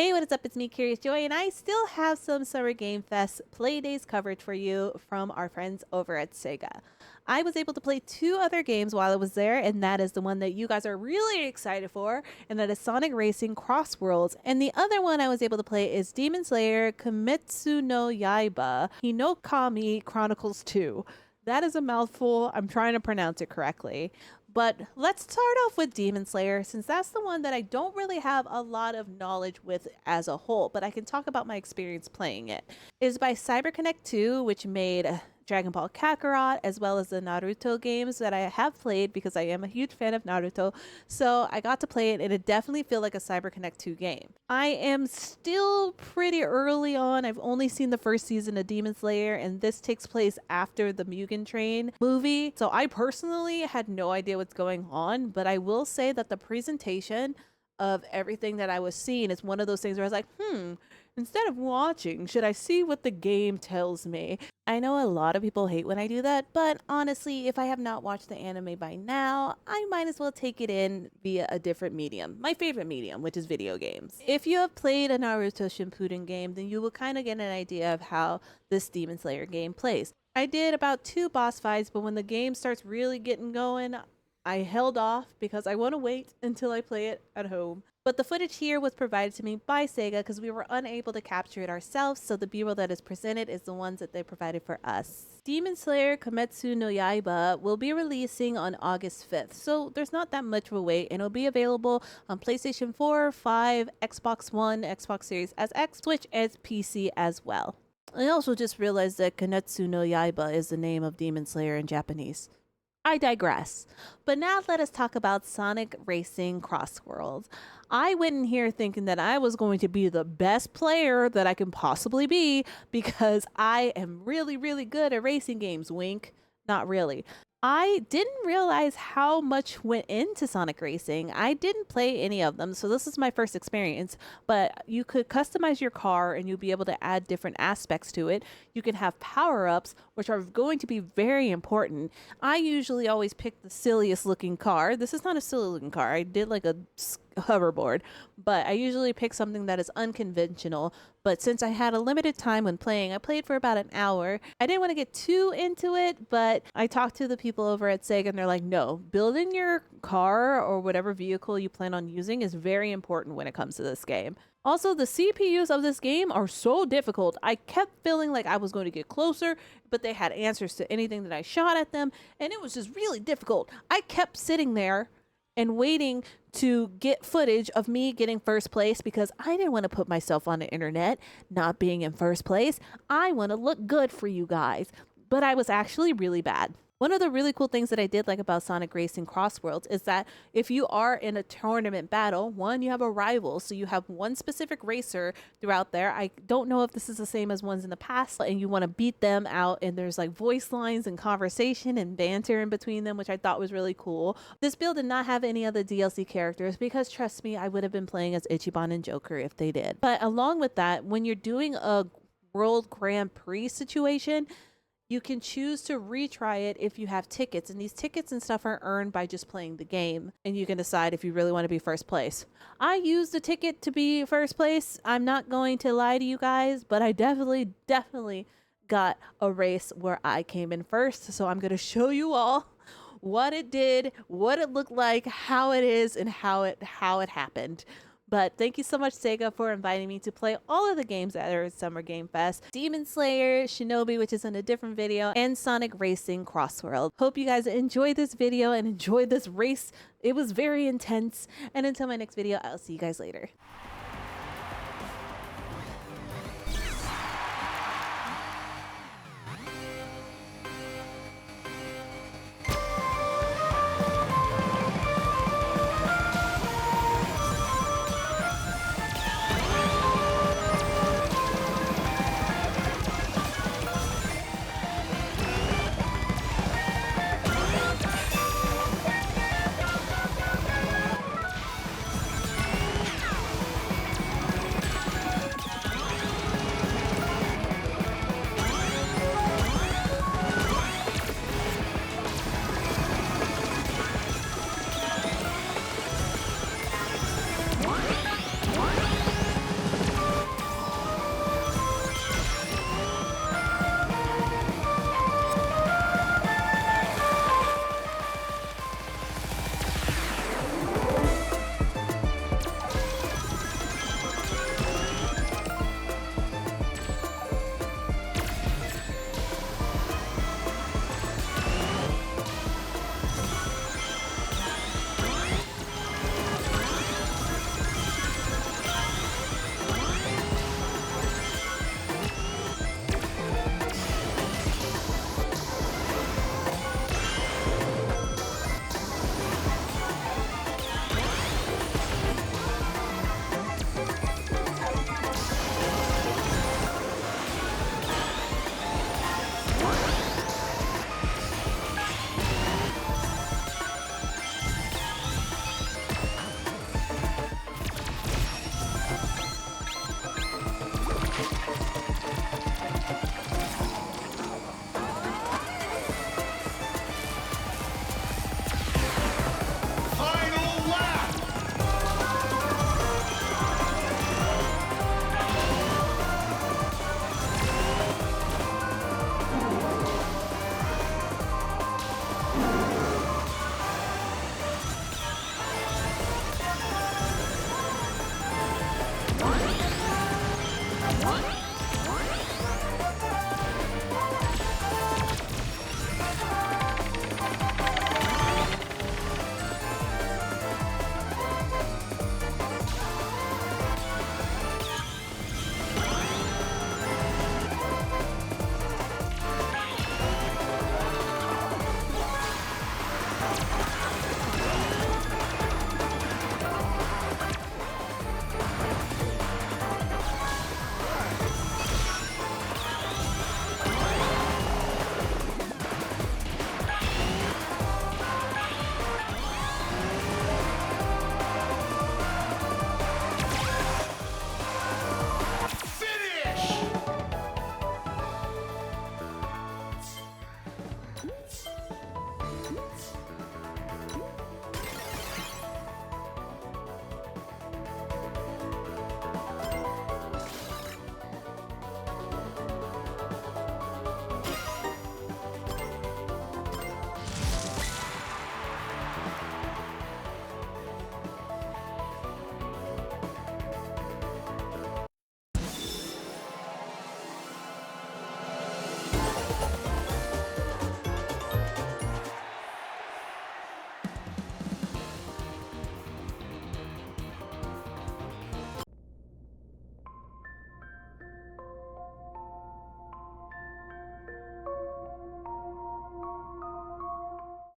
Hey, what is up? It's me, Curiousjoi, and I still have some Summer Game Fest Playdays coverage for you from our friends over at Sega. I was able to play two other games while I was there, and that is the one that you guys are really excited for, and that is Sonic Racing Crossworlds. And the other one I was able to play is Demon Slayer Kimetsu no Yaiba Hinokami Chronicles 2. That is a mouthful. I'm trying to pronounce it correctly. But let's start off with Demon Slayer, since that's the one that I don't really have a lot of knowledge with as a whole, but I can talk about my experience playing it. It is by CyberConnect 2, which made Dragon Ball Kakarot, as well as the Naruto games that I have played because I am a huge fan of Naruto. So I got to play it, and it definitely feels like a CyberConnect 2 game. I am still pretty early on. I've only seen the first season of Demon Slayer, and this takes place after the Mugen Train movie. So I personally had no idea what's going on, but I will say that the presentation of everything that I was seeing is one of those things where I was like, instead of watching, should I see what the game tells me? I know a lot of people hate when I do that, but honestly, if I have not watched the anime by now, I might as well take it in via a different medium. My favorite medium, which is video games. If you have played a Naruto Shippuden game, then you will kind of get an idea of how this Demon Slayer game plays. I did about 2 boss fights, but when the game starts really getting going, I held off because I want to wait until I play it at home. But the footage here was provided to me by Sega because we were unable to capture it ourselves, so the B-roll that is presented is the ones that they provided for us. Demon Slayer Kimetsu no Yaiba will be releasing on August 5th, so there's not that much of a wait, and it'll be available on PlayStation 4, 5, Xbox One, Xbox Series SX, Switch, and PC as well. I also just realized that Kimetsu no Yaiba is the name of Demon Slayer in Japanese. I digress. But now let us talk about Sonic Racing Crossworlds. I went in here thinking that I was going to be the best player that I can possibly be because I am really, really good at racing games. Wink. Not really. I didn't realize how much went into Sonic Racing. I didn't play any of them, so this is my first experience. But you could customize your car and you'll be able to add different aspects to it. You can have power-ups, which are going to be very important. I usually always pick the silliest looking car. This is not a silly looking car. I did like a hoverboard, but I usually pick something that is unconventional. But since I had a limited time when playing, I played for about an hour. I didn't want to get too into it, but I talked to the people over at Sega and they're like, no, building your car or whatever vehicle you plan on using is very important when it comes to this game. Also, the CPUs of this game are so difficult. I kept feeling like I was going to get closer, but they had answers to anything that I shot at them, and it was just really difficult. I kept sitting there and waiting to get footage of me getting first place because I didn't want to put myself on the internet not being in first place. I want to look good for you guys, but I was actually really bad. One of the really cool things that I did like about Sonic Racing Crossworlds is that if you are in a tournament battle, one, you have a rival. So you have one specific racer throughout there. I don't know if this is the same as ones in the past, and you want to beat them out. And there's like voice lines and conversation and banter in between them, which I thought was really cool. This build did not have any other DLC characters because trust me, I would have been playing as Ichiban and Joker if they did. But along with that, when you're doing a World Grand Prix situation, you can choose to retry it if you have tickets, and these tickets and stuff are earned by just playing the game, and you can decide if you really want to be first place. I used a ticket to be first place. I'm not going to lie to you guys, but I definitely got a race where I came in first, so I'm going to show you all what it did, what it looked like, how it is, and how it happened. But thank you so much, Sega, for inviting me to play all of the games that are at Summer Game Fest. Demon Slayer, Shinobi, which is in a different video, and Sonic Racing Crossworld. Hope you guys enjoyed this video and enjoyed this race. It was very intense. And until my next video, I'll see you guys later.